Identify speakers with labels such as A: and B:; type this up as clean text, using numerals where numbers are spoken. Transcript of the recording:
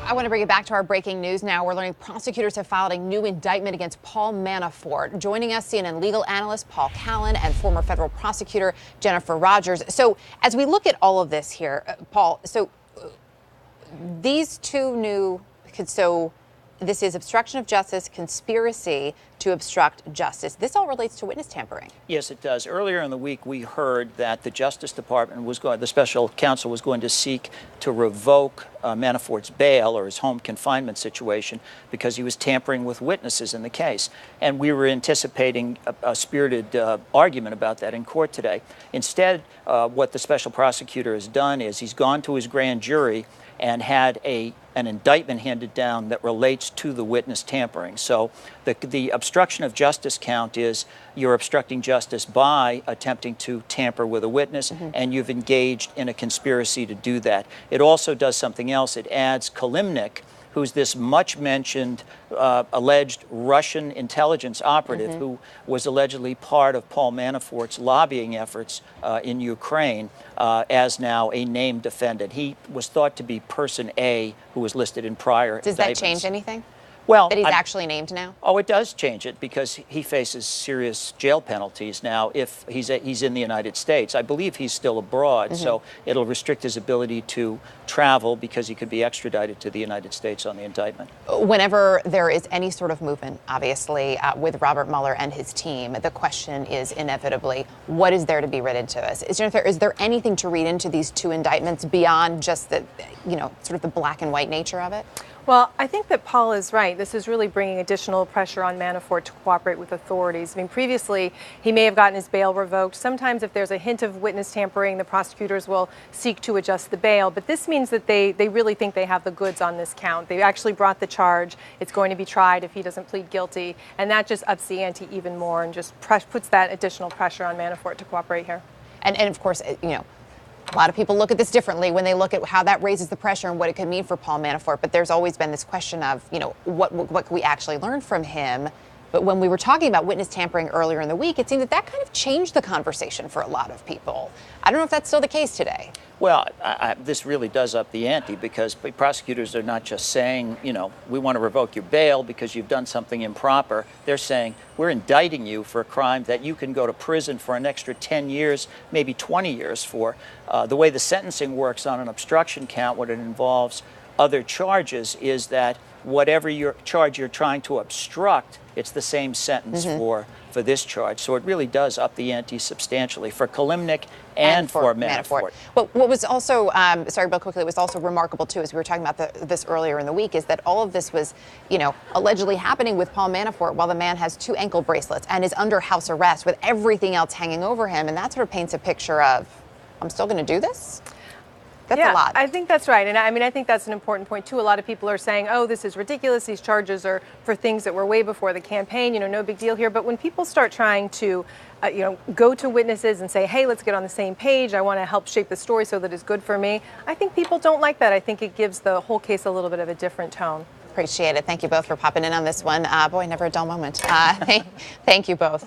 A: I want to bring it back to our breaking news now. We're learning prosecutors have filed a new indictment against Paul Manafort. Joining us, CNN legal analyst Paul Callan and former federal prosecutor Jennifer Rogers. So as we look at all of this here, Paul, these two new, this is obstruction of justice, conspiracy to obstruct justice. This all relates to witness tampering.
B: Yes, it does. Earlier in the week, we heard that the Justice Department the special counsel was going to seek to revoke Manafort's bail or his home confinement situation because he was tampering with witnesses in the case. And we were anticipating a spirited argument about that in court today. Instead, what the special prosecutor has done is he's gone to his grand jury and had an indictment handed down that relates to the witness tampering. So the obstruction of justice count is you're obstructing justice by attempting to tamper with a witness, and you've engaged in a conspiracy to do that. It also does something else. It adds Kilimnik, who's this much-mentioned alleged Russian intelligence operative who was allegedly part of Paul Manafort's lobbying efforts in Ukraine as now a named defendant. He was thought to be person A who was listed in prior indictments.
A: Does that change anything?
B: Well,
A: that he's actually named now?
B: Oh, it does change it because he faces serious jail penalties now if he's in the United States. I believe he's still abroad, so it'll restrict his ability to travel because he could be extradited to the United States on the indictment.
A: Whenever there is any sort of movement, obviously, with Robert Mueller and his team, the question is inevitably, what is there to be read into this? Jennifer, is there anything to read into these two indictments beyond just the, sort of the black and white nature of it?
C: Well, I think that Paul is right. This is really bringing additional pressure on Manafort to cooperate with authorities. I mean, previously, he may have gotten his bail revoked. Sometimes if there's a hint of witness tampering, the prosecutors will seek to adjust the bail. But this means that they really think they have the goods on this count. They actually brought the charge. It's going to be tried if he doesn't plead guilty. And that just ups the ante even more and just puts that additional pressure on Manafort to cooperate here.
A: And of course, a lot of people look at this differently when they look at how that raises the pressure and what it could mean for Paul Manafort. But there's always been this question of, what can we actually learn from him? But when we were talking about witness tampering earlier in the week, it seemed that kind of changed the conversation for a lot of people. I don't know if that's still the case today.
B: Well, this really does up the ante because prosecutors are not just saying, we want to revoke your bail because you've done something improper. They're saying, we're indicting you for a crime that you can go to prison for an extra 10 years, maybe 20 years for. The way the sentencing works on an obstruction count, when it involves other charges, is that whatever charge you're trying to obstruct, it's the same sentence for this charge. So it really does up the ante substantially for Kilimnik and for Manafort.
A: But what was also, sorry, Bill, quickly, it was also remarkable, too, as we were talking about this earlier in the week, is that all of this was, allegedly happening with Paul Manafort while the man has 2 ankle bracelets and is under house arrest with everything else hanging over him. And that sort of paints a picture of, I'm still going to do this? That's a lot.
C: I think that's right. And I think that's an important point, too. A lot of people are saying, oh, this is ridiculous. These charges are for things that were way before the campaign. No big deal here. But when people start trying to, go to witnesses and say, hey, let's get on the same page. I want to help shape the story so that it's good for me. I think people don't like that. I think it gives the whole case a little bit of a different tone.
A: Appreciate it. Thank you both for popping in on this one. Boy, never a dull moment. Thank you both.